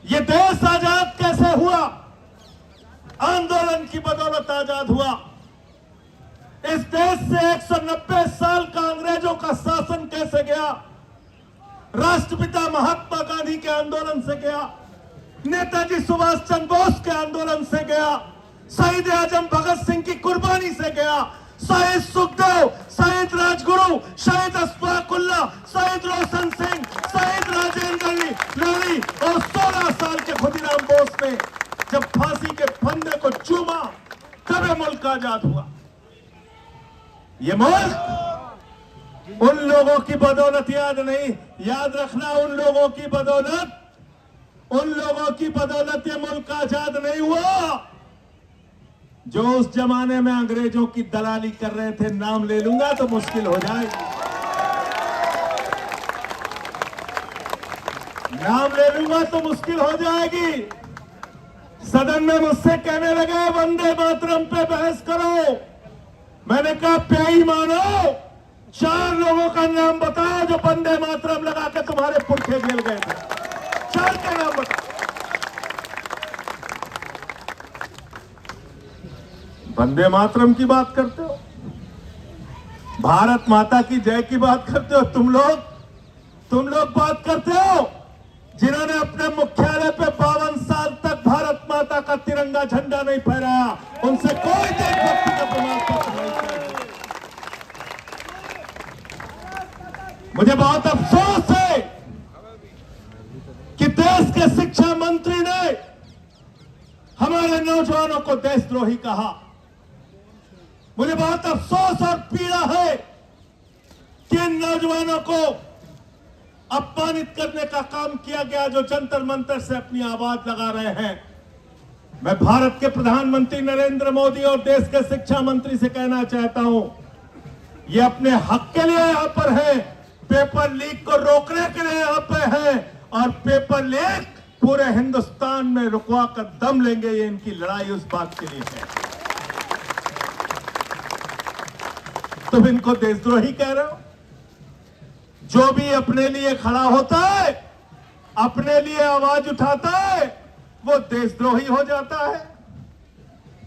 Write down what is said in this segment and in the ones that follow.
ये देश आजाद कैसे हुआ? आंदोलन की बदौलत आजाद हुआ। इस देश से 190 साल का अंग्रेजों का शासन कैसे गया? राष्ट्रपिता महात्मा गांधी के आंदोलन से गया, नेताजी सुभाष चंद्र बोस के आंदोलन से गया, शहीद आजम भगत सिंह की कुर्बानी से गया, शहीद सुखदेव, शहीद राजगुरु, शहीद अशफाकुल्ला, शहीद रोशन सिंह, शहीद राजेंद्र लाली और 16 साल के खुदीराम बोस ने जब फांसी के फंदे को चूमा तब ये मुल्क आजाद हुआ। ये मुल्क उन लोगों की बदौलत याद नहीं, याद रखना, उन लोगों की बदौलत ये मुल्क आजाद नहीं हुआ जो उस जमाने में अंग्रेजों की दलाली कर रहे थे। नाम ले लूंगा तो मुश्किल हो जाएगी, नाम ले लूंगा तो मुश्किल हो जाएगी। सदन में मुझसे कहने लगे वंदे मातरम पे बहस करो। मैंने कहा प्याई मानो, 4 लोगों का नाम बताओ जो वंदे मातरम लगा के तुम्हारे पुरखे जेल गए थे। 4 के नाम बताओ। वंदे मातरम की बात करते हो, भारत माता की जय की बात करते हो, तुम लोग बात करते हो जिन्होंने अपने मुख्यालय पे 52 साल तक भारत माता का तिरंगा झंडा नहीं फहराया, उनसे कोई देशभक्ति का प्रमाण पत्र नहीं चाहिए। मुझे बहुत अफसोस है कि देश के शिक्षा मंत्री ने हमारे नौजवानों को देशद्रोही कहा। मुझे बहुत अफसोस और पीड़ा है कि इन नौजवानों को अपमानित करने का काम किया गया जो जंतर मंतर से अपनी आवाज लगा रहे हैं। मैं भारत के प्रधानमंत्री नरेंद्र मोदी और देश के शिक्षा मंत्री से कहना चाहता हूं, ये अपने हक के लिए यहां पर है, पेपर लीक को रोकने के लिए यहां पर है, और पेपर लीक पूरे हिंदुस्तान में रुकवा कर दम लेंगे। ये इनकी लड़ाई उस बात के लिए है। तुम इनको देशद्रोही कह रहे हो? जो भी अपने लिए खड़ा होता है, अपने लिए आवाज उठाता है, वो देशद्रोही हो जाता है।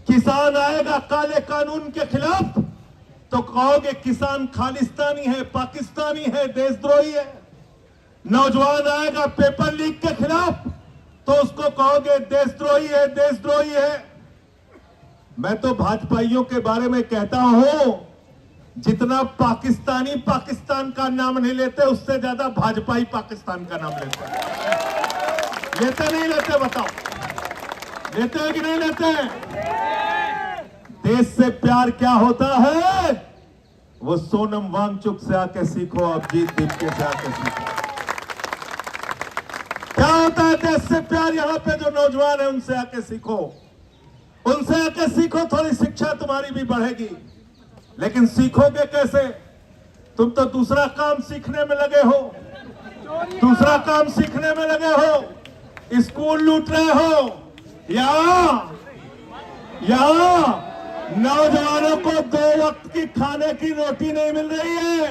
किसान आएगा काले कानून के खिलाफ तो कहोगे किसान खालिस्तानी है, पाकिस्तानी है, देशद्रोही है। नौजवान आएगा पेपर लीक के खिलाफ तो उसको कहोगे देशद्रोही है, देशद्रोही है। मैं तो भाजपाइयों के बारे में कहता हूं, जितना पाकिस्तानी पाकिस्तान का नाम नहीं लेते, उससे ज्यादा भाजपाई पाकिस्तान का नाम लेते हैं। लेते नहीं लेते? बताओ, लेते हैं कि नहीं लेते हैं? देश से प्यार क्या होता है वो सोनम वांगचुक से आके सीखो, अभिजीत दीपके से आके सीखो। क्या होता है देश से प्यार? यहां पे जो नौजवान है उनसे आके सीखो, उनसे आके सीखो, थोड़ी शिक्षा तुम्हारी भी बढ़ेगी। लेकिन सीखोगे कैसे? तुम तो दूसरा काम सीखने में लगे हो, दूसरा काम सीखने में लगे हो, स्कूल लूट रहे हो, या नौजवानों को 2 वक्त की खाने की रोटी नहीं मिल रही है,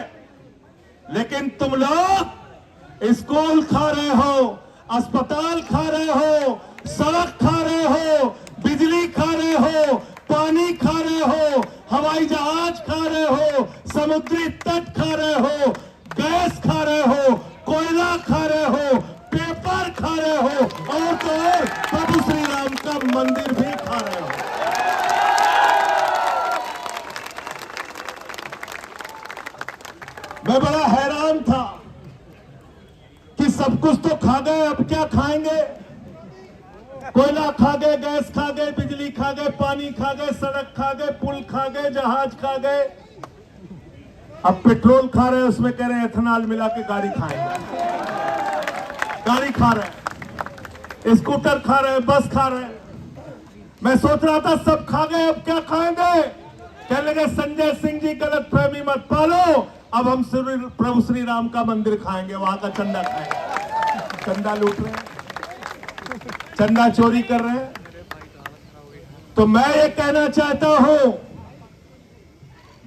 लेकिन तुम लोग स्कूल खा रहे हो, अस्पताल खा रहे हो, सड़क खा रहे हो, बिजली खा रहे हो, पानी खा रहे हो, हवाई जहाज खा रहे हो, समुद्री तट खा रहे हो, गैस खा रहे हो, कोयला खा रहे हो, पेपर खा रहे हो, और तो और प्रभु श्री राम का मंदिर भी खा रहे हो। मैं बड़ा हैरान था कि सब कुछ तो खा गए, अब क्या खाएंगे? कोयला खा गए, गैस खा गए, बिजली खा गए, पानी खा गए, सड़क खा गए, पुल खा गए, जहाज खा गए, अब पेट्रोल खा रहे हैं, उसमें कह रहे हैं एथेनॉल मिला के गाड़ी खाएंगे। गाड़ी खा रहे हैं, स्कूटर खा रहे हैं, बस खा रहे हैं। मैं सोच रहा था सब खा गए, अब क्या खाएंगे? कहने लगे संजय सिंह जी गलत फहमी मत पालो, अब हम प्रभु श्री राम का मंदिर खाएंगे, वहां का चंदा खाएंगे। चंदा लूट रहे हैं, चंदा चोरी कर रहे हैं। तो मैं ये कहना चाहता हूं,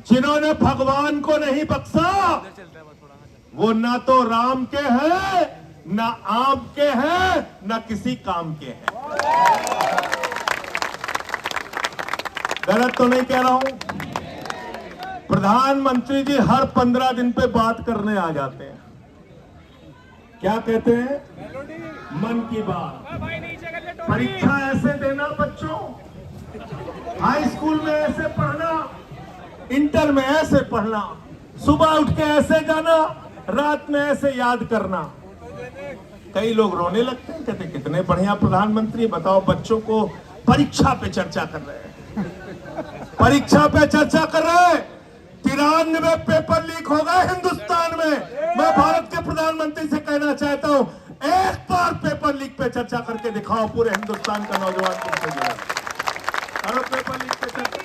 जिन्होंने भगवान को नहीं बख्शा वो ना तो राम के हैं ना आम के हैं ना किसी काम के हैं। गलत तो नहीं कह रहा हूं? प्रधानमंत्री जी हर 15 दिन पे बात करने आ जाते हैं। क्या कहते हैं? मन की बात। परीक्षा ऐसे देना बच्चों, हाई स्कूल में ऐसे पढ़ना, इंटर में ऐसे पढ़ना, सुबह उठ के ऐसे जाना, रात में ऐसे याद करना। कई लोग रोने लगते हैं, कहते कितने बढ़िया प्रधानमंत्री, बताओ बच्चों को परीक्षा पे चर्चा कर रहे हैं, परीक्षा पे चर्चा कर रहे हैं। 93 पेपर लीक हो गए हिंदुस्तान में। मैं भारत के प्रधानमंत्री से कहना चाहता हूं, एक बार पेपर लीक पे चर्चा करके दिखाओ, पूरे हिंदुस्तान का नौजवान तुमसे जुड़ा। करो पेपर लीक पे चर्चा।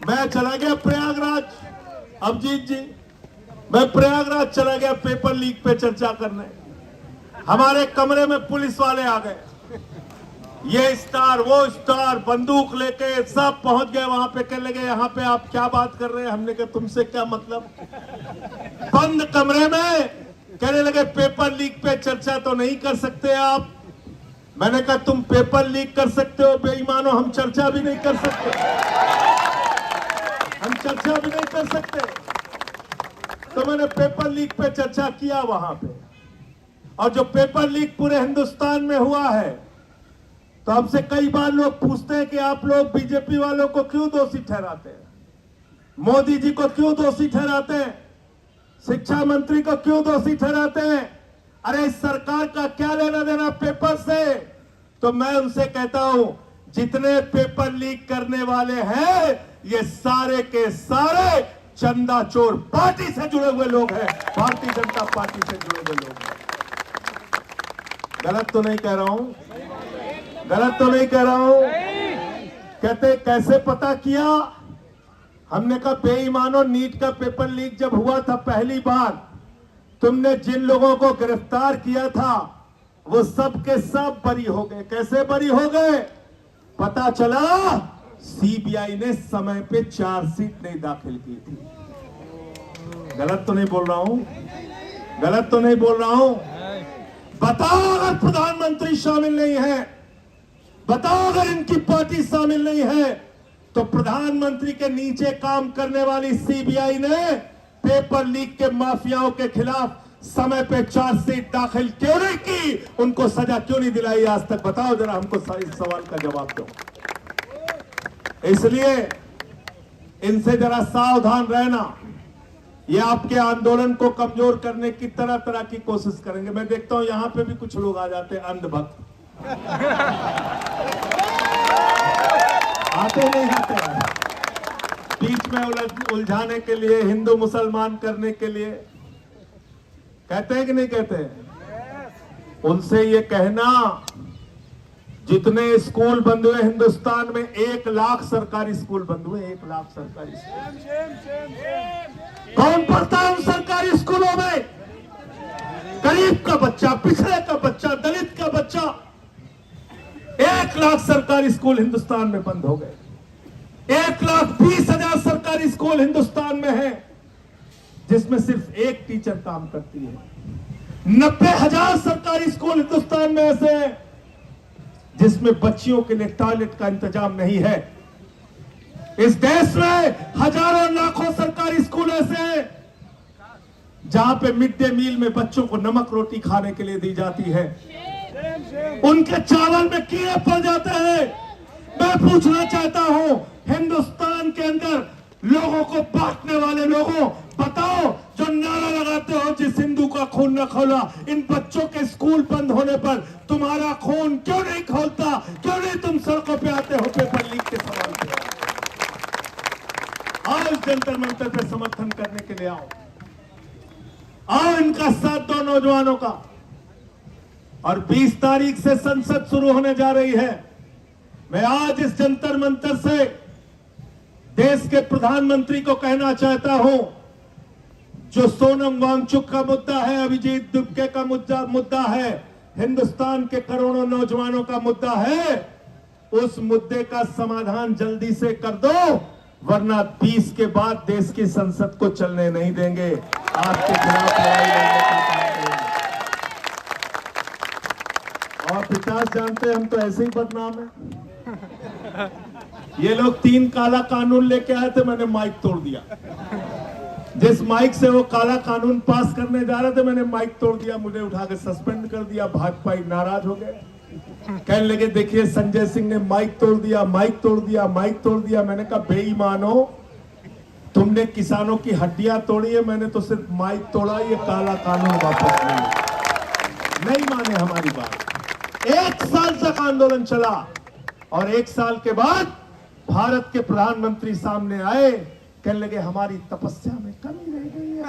मैं चला गया प्रयागराज, अभिजीत जी, मैं प्रयागराज चला गया पेपर लीक पे चर्चा करने। हमारे कमरे में पुलिस वाले आ गए, ये स्टार वो स्टार बंदूक लेके सब पहुंच गए वहां पे। कहने लगे यहाँ पे आप क्या बात कर रहे हैं? हमने कहा तुमसे क्या मतलब? बंद कमरे में कहने लगे पेपर लीक पे चर्चा तो नहीं कर सकते आप। मैंने कहा तुम पेपर लीक कर सकते हो बेईमानो, हम चर्चा भी नहीं कर सकते, हम चर्चा भी नहीं कर सकते। तो मैंने पेपर लीक पे चर्चा किया वहां पे, और जो पेपर लीक पूरे हिंदुस्तान में हुआ है, तो हमसे कई बार लोग पूछते हैं कि आप लोग बीजेपी वालों को क्यों दोषी ठहराते हैं, मोदी जी को क्यों दोषी ठहराते हैं, शिक्षा मंत्री को क्यों दोषी ठहराते हैं? अरे इस सरकार का क्या लेना देना पेपर से? तो मैं उनसे कहता हूं, जितने पेपर लीक करने वाले हैं ये सारे के सारे चंदा चोर पार्टी से जुड़े हुए लोग हैं, भारतीय जनता पार्टी से जुड़े हुए लोग हैं। गलत तो नहीं कह रहा हूं? गलत तो नहीं कह रहा हूं? कहते कैसे पता किया? हमने कहा बेईमानों, नीट का पेपर लीक जब हुआ था पहली बार, तुमने जिन लोगों को गिरफ्तार किया था वो सब के सब बरी हो गए। कैसे बरी हो गए? पता चला सीबीआई ने समय पे चार्जशीट नहीं दाखिल की थी। गलत तो नहीं बोल रहा हूं? गलत तो नहीं बोल रहा हूं? बताओ अगर प्रधानमंत्री शामिल नहीं है, बताओ अगर इनकी पार्टी शामिल नहीं है, तो प्रधानमंत्री के नीचे काम करने वाली सीबीआई ने पेपर लीक के माफियाओं के खिलाफ समय पे चार्जशीट दाखिल क्यों नहीं की? उनको सजा क्यों नहीं दिलाई आज तक? बताओ जरा हमको इस सवाल का जवाब दो। इसलिए इनसे जरा सावधान रहना, ये आपके आंदोलन को कमजोर करने की तरह तरह की कोशिश करेंगे। मैं देखता हूं यहां पे भी कुछ लोग आ जाते हैं अंधभक्त, आते नहीं आते हैं, बीच में उलझाने के लिए, हिंदू मुसलमान करने के लिए। कहते हैं कि नहीं कहते? उनसे ये कहना, जितने स्कूल बंद हुए हिंदुस्तान में, 1 लाख सरकारी स्कूल बंद हुए, 1 लाख सरकारी स्कूल। कौन पढ़ता है उन सरकारी स्कूलों में? गरीब का बच्चा, पिछड़े का बच्चा, दलित का बच्चा। 1 लाख सरकारी स्कूल हिंदुस्तान में बंद हो गए। 1,20,000 सरकारी स्कूल हिंदुस्तान में है जिसमें सिर्फ एक टीचर काम करती है। 90,000 सरकारी स्कूल हिंदुस्तान में ऐसे हैं जिसमें बच्चियों के लिए टॉयलेट का इंतजाम नहीं है। इस देश में हजारों लाखों सरकारी स्कूल ऐसे हैं जहां पे मिड डे मील में बच्चों को नमक रोटी खाने के लिए दी जाती है, उनके चावल में कीड़े पड़ जाते हैं। मैं पूछना चाहता हूं, हिंदुस्तान के अंदर लोगों को बांटने वाले लोगों, बताओ, जो नारा लगाते हो जिस हिंदू का खून न खोला, इन बच्चों के स्कूल बंद होने पर तुम्हारा खून क्यों नहीं खोलता? क्यों नहीं तुम सड़कों पे आते हो पेपर लीक के सवाल पे? आओ इस जंतर मंतर पे समर्थन करने के लिए आओ, आओ इनका साथ दो नौजवानों का। और 20 तारीख से संसद शुरू होने जा रही है। मैं आज इस जंतर मंतर से देश के प्रधानमंत्री को कहना चाहता हूं, जो सोनम वांगचुक का मुद्दा है, अभिजीत दुबे का मुद्दा है, हिंदुस्तान के करोड़ों नौजवानों का मुद्दा है, उस मुद्दे का समाधान जल्दी से कर दो, वरना 20 के बाद देश की संसद को चलने नहीं देंगे। आपके खिलाफ लड़ाई लड़ने का काम करेंगे। आप इतिहास जानते हैं, हम तो ऐसे ही बदनाम है। ये लोग 3 काला कानून लेके आए थे, मैंने माइक तोड़ दिया। जिस माइक से वो काला कानून पास करने जा रहे थे, मैंने माइक तोड़ दिया, मुझे उठा के सस्पेंड कर दिया। भाजपा नाराज हो गए, कहने लगे देखिए संजय सिंह ने माइक तोड़ दिया, माइक तोड़ दिया, माइक तोड़ दिया। मैंने कहा बेईमानो, तुमने किसानों की हड्डियां तोड़ी है, मैंने तो सिर्फ माइक तोड़ा, ये काला कानून वापस नहीं माने हमारी बात। 1 साल तक आंदोलन चला और 1 साल के बाद भारत के प्रधानमंत्री सामने आए, कहने लगे हमारी तपस्या में कमी रह गई है।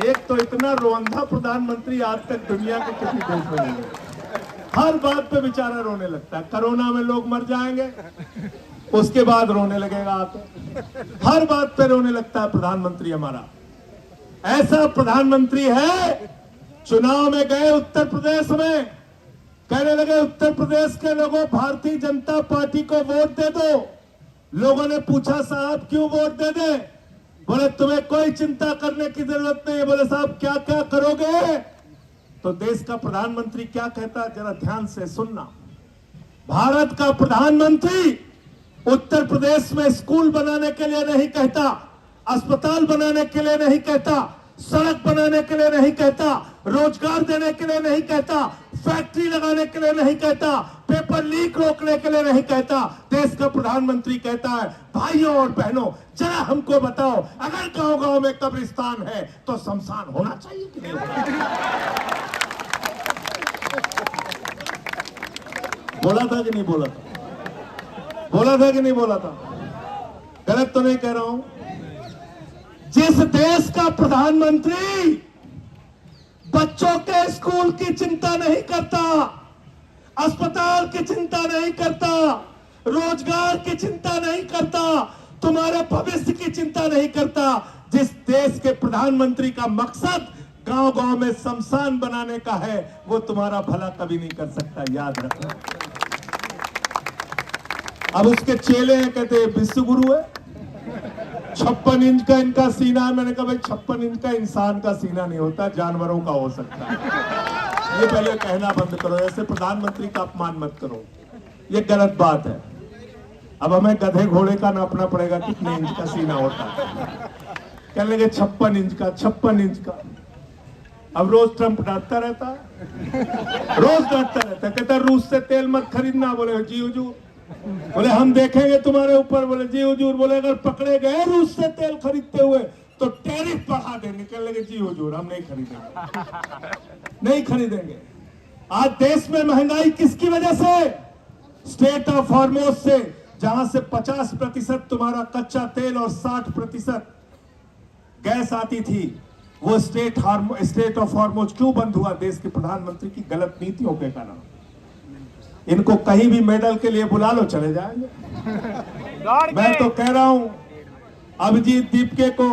एक तो इतना रोंधा प्रधानमंत्री आज तक दुनिया के किसी देश में नहीं है। हर बात पे बेचारा रोने लगता है। कोरोना में लोग मर जाएंगे, उसके बाद रोने लगेगा आके। हर बात पे रोने लगता है प्रधानमंत्री हमारा। ऐसा प्रधानमंत्री है, चुनाव में गए उत्तर प्रदेश में, कहने लगे उत्तर प्रदेश के लोगों भारतीय जनता पार्टी को वोट दे दो। लोगों ने पूछा साहब क्यों वोट दे दे? बोले तुम्हें कोई चिंता करने की जरूरत नहीं है। बोले साहब क्या क्या करोगे? तो देश का प्रधानमंत्री क्या कहता है जरा ध्यान से सुनना। भारत का प्रधानमंत्री उत्तर प्रदेश में स्कूल बनाने के लिए नहीं कहता, अस्पताल बनाने के लिए नहीं कहता, सड़क बनाने के लिए नहीं कहता, रोजगार देने के लिए नहीं कहता, फैक्ट्री लगाने के लिए नहीं कहता, पेपर लीक रोकने के लिए नहीं कहता। देश का प्रधानमंत्री कहता है भाइयों और बहनों जरा हमको बताओ, अगर गांव गांव में कब्रिस्तान है तो शमशान होना चाहिए कि नहीं होना? बोला था कि नहीं बोला था? बोला था कि नहीं बोला था? गलत तो नहीं कह रहा हूं? जिस देश का प्रधानमंत्री बच्चों के स्कूल की चिंता नहीं करता, अस्पताल की चिंता नहीं करता, रोजगार की चिंता नहीं करता, तुम्हारे भविष्य की चिंता नहीं करता, जिस देश के प्रधानमंत्री का मकसद गांव गांव में शमशान बनाने का है, वो तुम्हारा भला कभी नहीं कर सकता, याद रखना। अब उसके चेले हैं, कहते हैं विश्व गुरु है, 56 इंच का इनका सीना है। मैंने कहा भाई 56 इंच का इंसान का सीना नहीं होता, जानवरों का हो सकता है। ये पहले कहना बंद करो, ऐसे प्रधानमंत्री का अपमान मत करो, ये गलत बात है। अब हमें गधे घोड़े का नापना पड़ेगा कितने इंच का सीना होता है। कहने लगे 56 इंच का, 56 इंच का। अब रोज ट्रंप डांटता रहता है, रोज डांटता रहता है, कहता रूस से तेल मत खरीदना। बोले जी हुजूर, बोले हम देखेंगे तुम्हारे ऊपर। बोले जी हुजूर, बोले अगर पकड़े गए रूस से तेल खरीदते हुए तो टैरिफ बढ़ा देंगे। कहने लगे जी हुजूर हम नहीं खरीदेंगे, नहीं खरीदेंगे। आज देश में महंगाई किसकी वजह से? स्टेट ऑफ हॉर्मोज से, जहां से 50% तुम्हारा कच्चा तेल और 60% गैस आती थी, वो स्टेट ऑफ हॉर्मोज क्यों बंद हुआ? देश के प्रधानमंत्री की गलत नीतियों के कारण। इनको कहीं भी मेडल के लिए बुला लो, चले जाएंगे। मैं तो कह रहा हूं अभिजीत दीपके को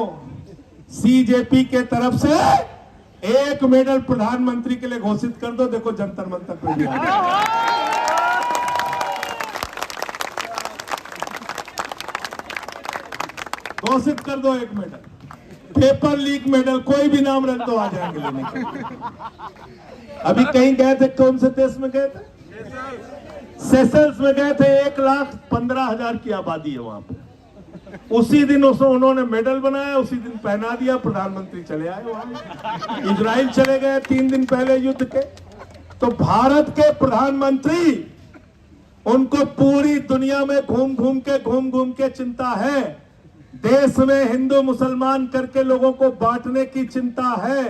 सीजेपी के तरफ से 1 मेडल प्रधानमंत्री के लिए घोषित कर दो। देखो जंतर मंतर पे भी घोषित कर दो 1 मेडल, पेपर लीक मेडल, कोई भी नाम रख दो, आ जाएंगे लेने के लिए। अभी कहीं गए थे, कौन से देश में गए थे? सेशल्स में गए थे। 1,15,000 की आबादी है वहां पे। उसी दिन उन्होंने मेडल बनाया, उसी दिन पहना दिया, प्रधानमंत्री चले आए वहां। इजराइल चले गए 3 दिन पहले युद्ध के। तो भारत के प्रधानमंत्री, उनको पूरी दुनिया में घूम घूम के चिंता है। देश में हिंदू मुसलमान करके लोगों को बांटने की चिंता है।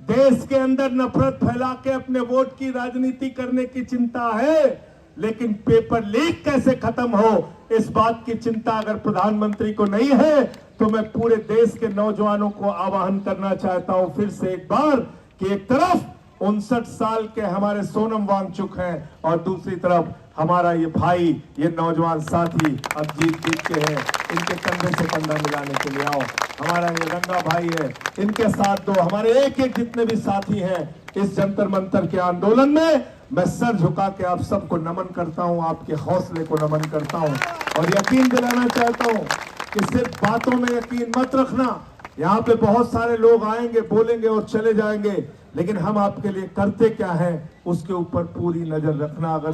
देश के अंदर नफरत फैला के अपने वोट की राजनीति करने की चिंता है। लेकिन पेपर लीक कैसे खत्म हो, इस बात की चिंता अगर प्रधानमंत्री को नहीं है, तो मैं पूरे देश के नौजवानों को आह्वान करना चाहता हूं फिर से एक बार कि एक तरफ 59 साल के हमारे सोनम वांगचुक हैं और दूसरी तरफ हमारा ये भाई, ये नौजवान साथी अभिजीत दीपके हैं। इनके कंधे से कंधा मिलाने के लिए आओ। हमारा ये रंगा भाई है, इनके साथ दो। हमारे एक जितने भी साथी हैं इस जंतर मंतर के आंदोलन में, मैं सर झुका के आप सबको नमन करता हूं, आपके हौसले को नमन करता हूं और यकीन दिलाना चाहता हूं कि सिर्फ बातों में यकीन मत रखना, यहाँ पे बहुत सारे लोग आएंगे, बोलेंगे और चले जाएंगे, लेकिन हम आपके लिए करते क्या है उसके ऊपर पूरी नजर रखना। अगर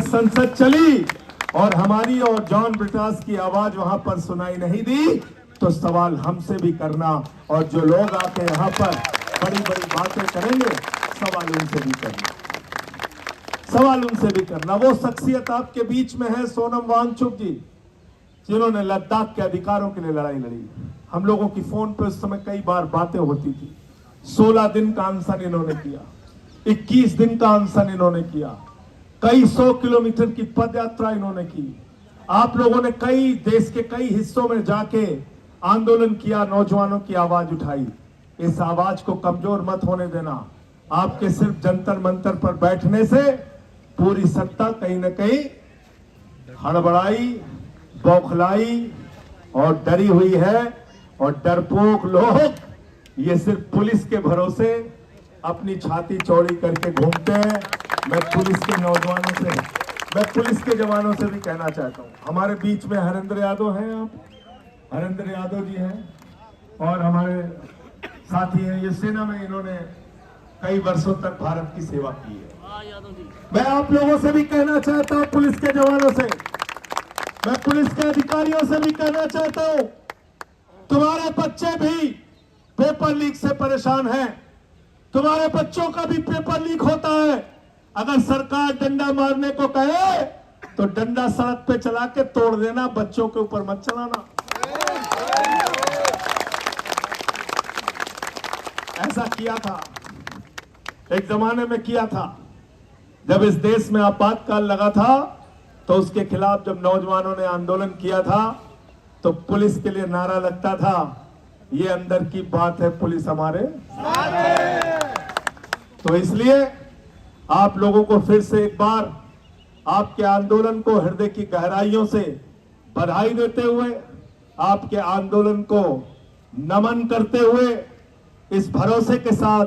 संसद चली और हमारी और जॉन ब्रिटास की आवाज वहां पर सुनाई नहीं दी तो सवाल हमसे भी करना, और जो लोग आके यहाँ पर बड़ी बड़ी बातें करेंगे सवाल उनसे भी करना। वो शख्सियत आपके बीच में है सोनम वांगचुक जी, जिन्होंने लद्दाख के अधिकारों के लिए लड़ाई लड़ी। हम लोगों की फोन पे उस समय कई बार बातें होती थी। 16 दिन का अनशन इन्होंने किया, 21 दिन का अनशन इन्होंने किया, कई 100 किलोमीटर की पद यात्रा इन्होंने की। आप लोगों ने कई देश के कई हिस्सों में जाके आंदोलन किया, नौजवानों की आवाज उठाई। इस आवाज को कमजोर मत होने देना। आपके सिर्फ जंतर मंतर पर बैठने से पूरी सत्ता कहीं ना कहीं हड़बड़ाई, बौखलाई और डरी हुई है। और डरपोक लोग ये सिर्फ पुलिस के भरोसे अपनी छाती चौड़ी करके घूमते हैं। मैं पुलिस के जवानों से भी कहना चाहता हूँ, हमारे बीच में हरेंद्र यादव हैं, आप हरेंद्र यादव जी हैं और हमारे साथी हैं। ये सेना में इन्होंने कई वर्षों तक भारत की सेवा की है। मैं आप लोगों से भी कहना चाहता हूं, पुलिस के जवानों से, मैं पुलिस के अधिकारियों से भी कहना चाहता हूं, तुम्हारे बच्चे भी पेपर लीक से परेशान हैं। तुम्हारे बच्चों का भी पेपर लीक होता है। अगर सरकार डंडा मारने को कहे तो डंडा सड़क पे चला के तोड़ देना, बच्चों के ऊपर मत चलाना। ऐसा किया था, एक जमाने में किया था, जब इस देश में आपातकाल लगा था तो उसके खिलाफ जब नौजवानों ने आंदोलन किया था तो पुलिस के लिए नारा लगता था, ये अंदर की बात है, पुलिस हमारे साथ है। तो इसलिए आप लोगों को फिर से एक बार आपके आंदोलन को हृदय की गहराइयों से बधाई देते हुए, आपके आंदोलन को नमन करते हुए, इस भरोसे के साथ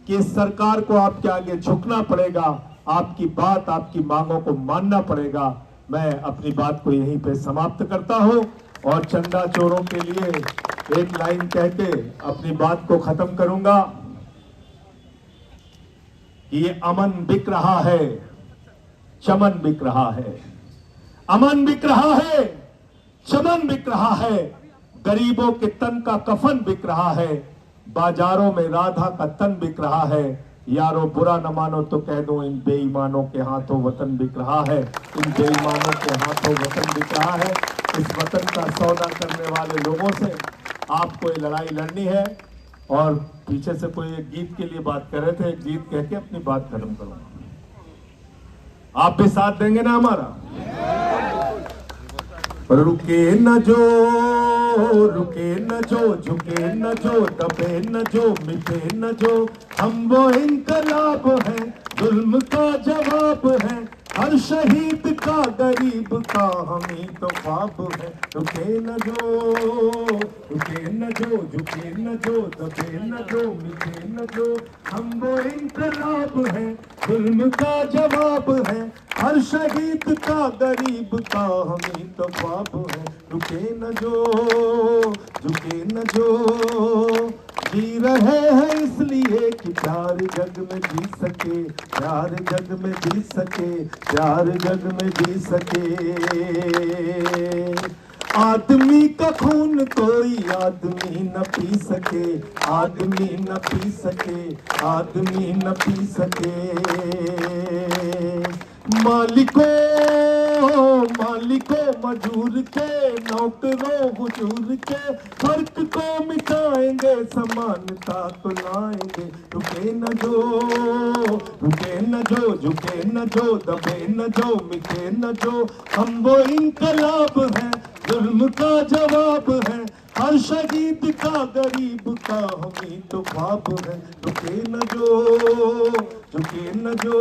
कि इस सरकार को आपके आगे झुकना पड़ेगा, आपकी बात, आपकी मांगों को मानना पड़ेगा, मैं अपनी बात को यहीं पे समाप्त करता हूं और चंदा चोरों के लिए एक लाइन कह के अपनी बात को खत्म करूंगा कि ये अमन बिक रहा है, चमन बिक रहा है। अमन बिक रहा है, चमन बिक रहा है, गरीबों के तन का कफन बिक रहा है, बाजारों में राधा का तन बिक रहा है। यारो बुरा न मानो तो कह दो, इन बेईमानों के हाथों वतन बिक रहा है, इन बेईमानों के हाथों वतन बिक रहा है। इस वतन का सौदा करने वाले लोगों से आपको ये लड़ाई लड़नी है। और पीछे से कोई एक गीत के लिए बात कर रहे थे, एक गीत कह के अपनी बात खत्म करूंगा। आप भी साथ देंगे ना हमारा? रुके न जो, झुके न जो, दबे न जो, मिटे न जो, हम वो इनकलाब हैं, जुल्म का जवाब है, हर शहीद का गरीब का हम ही तो ख्वाब है। रुके न जो, झुके न जो, दबे न जो, मिटे न जो, हम वो इनकलाब हैं, जुल्म का जवाब है, हर शहीद का गरीब का हम ही तो ख्वाब है। रुके न जो, झुके न जो, जी रहे हैं इसलिए कि प्यार जग में जी सके, प्यार जग में जी सके, प्यार जग में जी सके। आदमी का खून कोई आदमी न पी सके, आदमी न पी सके, आदमी न पी सके। मालिकों मजूर के, नौकरों हुजूर के, फर्क को मिटाएंगे, समानता को लाएंगे। रुके न जो, झुके न जो, दबे न जो, मिटे न जो, हम वो इनकलाब हैं, जुल्म का जवाब है, हर शहीद का गरीब का हम ही तो ख्वाब है। रुके न जो, झुके न जो,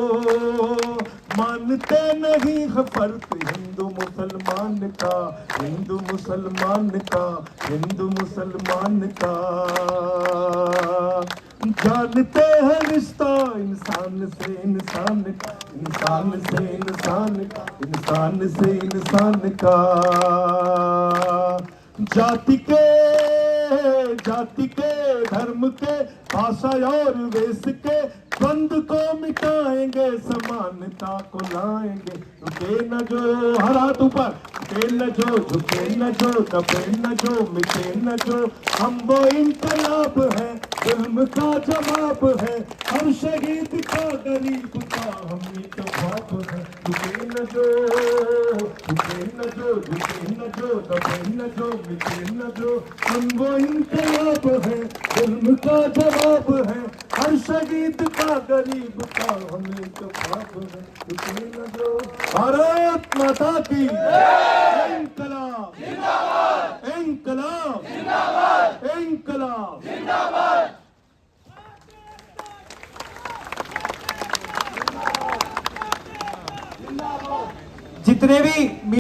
मानते नहीं है फर्क हिंदू मुसलमान का, हिंदू मुसलमान का, हिंदू मुसलमान का। जानते हैं रिश्ता इंसान से इंसान का, इंसान से इंसान का, इंसान से इंसान का। जाति के धर्म के भाषा और वेश के द्वंद को मिटाएंगे, समानता को लाएंगे। रुके न जो, हर हाथ ऊपर, रुके न जो, झुके न जो, दबे न जो, मिटे न जो, हम वो इनकलाब है, जुल्म का जवाब है, हर शहीद का गरीब का हम ही तो बाप है। रुके न जो, झुके न जो, झुके न जो, दबे न जो, मिटे न जो, हम वो इनकलाब है, जुल्म का जवाब है, हर शहीद का गरीब का हमें तो बाप है। रुके न जो। भारत माता की इंकलाब, इंकलाब, इंकलाब। जितने भी